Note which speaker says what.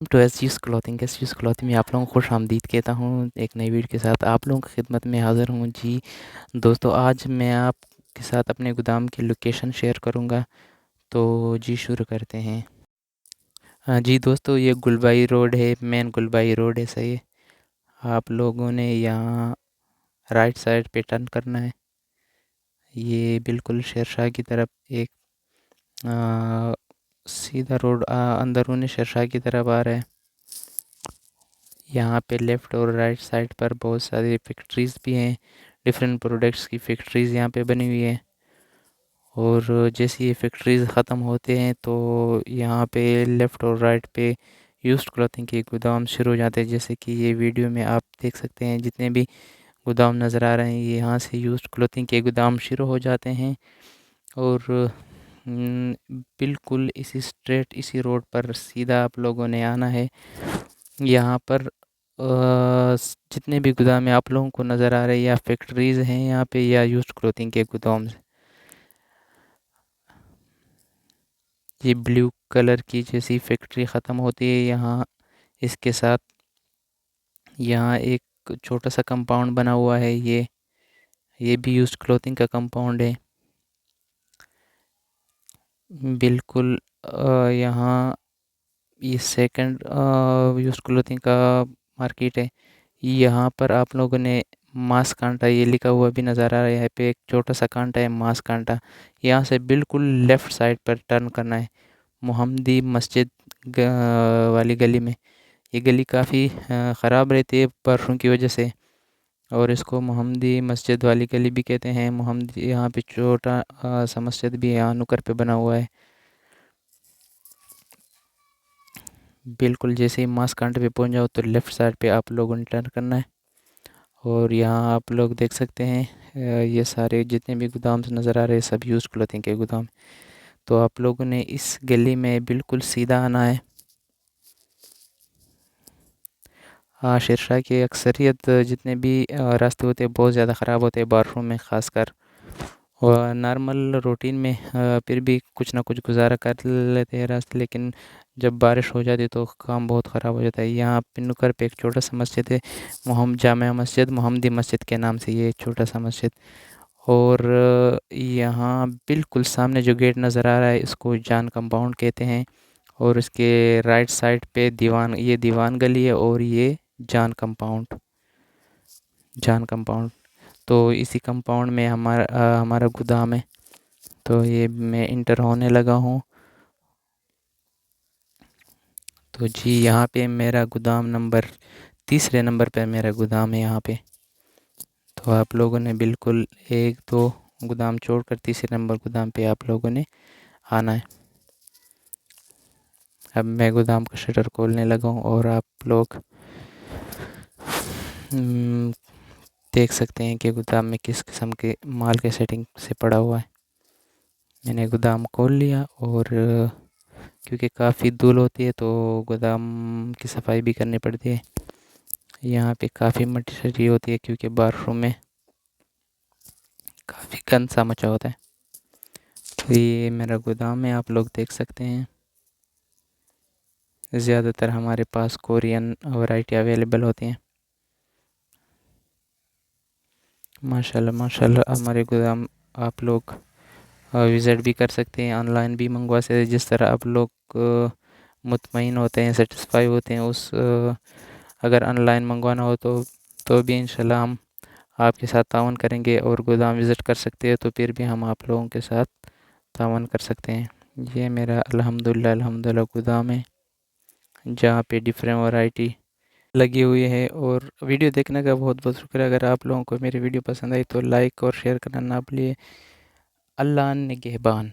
Speaker 1: To S use clothing में आप लोगों को खुश आमदीद कहता हूँ एक नई वीडियो के साथ आप लोगों की खिदमत में हाज़िर हूँ जी। दोस्तों, आज मैं आपके साथ अपने गोदाम की लोकेशन शेयर करूँगा। तो जी शुरू करते हैं। हाँ जी दोस्तों, ये गुलबाई रोड है, मेन गुलबाई रोड है, सही है। आप लोगों ने यहाँ राइट साइड पे टर्न करना है। ये बिल्कुल शेरशाह की तरफ एक आ, सीधा रोड अंदरूनी शेरशाह की तरफ आ रहा है। यहाँ पे लेफ़्ट और राइट साइड पर बहुत सारी फैक्ट्रीज़ भी हैं। डिफरेंट प्रोडक्ट्स की फैक्ट्रीज़ यहाँ पे बनी हुई है। और जैसे ये फैक्ट्रीज़ ख़त्म होते हैं तो यहाँ पे लेफ़्ट और राइट पे यूज्ड क्लॉथिंग के गोदाम शुरू हो जाते हैं। जैसे कि ये वीडियो में आप देख सकते हैं, जितने भी गोदाम नज़र आ रहे हैं ये यहाँ से यूज्ड क्लॉथिंग के गोदाम शुरू हो जाते हैं। और बिल्कुल इसी स्ट्रेट इसी रोड पर सीधा आप लोगों ने आना है। यहाँ पर जितने भी गोदाम आप लोगों को नज़र आ रहे हैं या फैक्ट्रीज़ हैं यहाँ पे या यूज्ड क्लोथिंग के गोदाम। ये ब्लू कलर की जैसी फैक्ट्री ख़त्म होती है यहाँ, इसके साथ यहाँ एक छोटा सा कंपाउंड बना हुआ है। ये भी यूज्ड क्लोथिंग का कंपाउंड है। बिल्कुल यहाँ ये सेकंड यूज्ड क्लोथिंग का मार्केट है। यहाँ पर आप लोगों ने मांस कांटा ये लिखा हुआ भी नज़र आ रहा है। यहाँ पे एक छोटा सा कांटा है, मांस कांटा। यहाँ से बिल्कुल लेफ़्ट साइड पर टर्न करना है, मोहम्मदी मस्जिद वाली गली में। ये गली काफ़ी ख़राब रहती है बारिशों की वजह से, और इसको मोहम्मदी मस्जिद वाली गली भी कहते हैं। मोहम्मदी यहाँ पे छोटा सा मस्जिद भी यहाँ नुक्कड़ पे बना हुआ है। बिल्कुल जैसे ही मांस कांटे पे पहुँच जाओ तो लेफ़्ट साइड पे आप लोगों ने टर्न करना है। और यहाँ आप लोग देख सकते हैं ये सारे जितने भी गोदाम नज़र आ रहे हैं सब यूज़ क्लोथिंग के गोदाम। तो आप लोगों ने इस गली में बिल्कुल सीधा आना है। हाँ, शेरशाह की अक्सरियत जितने भी रास्ते होते हैं बहुत ज़्यादा ख़राब होते हैं बारिशों में ख़ासकर। और नॉर्मल रूटीन में फिर भी कुछ ना कुछ गुजारा कर लेते हैं रास्ते, लेकिन जब बारिश हो जाती है तो काम बहुत ख़राब हो जाता है। यहाँ पिन्नुकर पे एक छोटा सा मस्जिद है, जामा मस्जिद, मोहम्मदी मस्जिद के नाम से ये छोटा सा मस्जिद। और यहाँ बिल्कुल सामने जो गेट नज़र आ रहा है इसको जान कंपाउंड कहते हैं। और इसके राइट साइड पे दीवान गली है और ये जान कंपाउंड जान कंपाउंड। तो इसी कंपाउंड में हमारा गोदाम है। तो ये मैं इंटर होने लगा हूँ। तो जी यहाँ पे मेरा गोदाम तीसरे नंबर पर मेरा गोदाम है यहाँ पे। तो आप लोगों ने बिल्कुल एक दो गोदाम छोड़कर तीसरे नंबर गोदाम पे आप लोगों ने आना है। अब मैं गोदाम का शटर खोलने लगा हूँ और आप लोग हम्म, देख सकते हैं कि गोदाम में किस किस्म के माल के सेटिंग से पड़ा हुआ है। मैंने गोदाम खोल लिया और क्योंकि काफ़ी धूल होती है तो गोदाम की सफाई भी करनी पड़ती है। यहाँ पे काफ़ी मट्टी सटी होती है क्योंकि बारिशों में काफ़ी गंद सा मचा होता है। तो ये मेरा गोदाम है, आप लोग देख सकते हैं। ज़्यादातर हमारे पास कोरियन वैरायटी अवेलेबल होती हैं। माशाल्लाह माशाल्लाह हमारे गोदाम आप लोग विज़िट भी कर सकते हैं, ऑनलाइन भी मंगवा सकते हैं। जिस तरह आप लोग मुतमईन होते हैं, सेटिस्फाई होते हैं अगर ऑनलाइन मंगवाना हो तो भी इंशाल्लाह हम आपके साथ ताउन करेंगे और गोदाम विज़िट कर सकते हैं तो फिर भी हम आप लोगों के साथ ताउन कर सकते हैं। ये मेरा अल्हम्दुलिल्लाह गोदाम है जहाँ पे डिफरेंट वैरायटी लगी हुई है। और वीडियो देखने का बहुत बहुत शुक्रिया। अगर आप लोगों को मेरी वीडियो पसंद आई तो लाइक और शेयर करना ना भूलिए। अल्लाह निगहबान।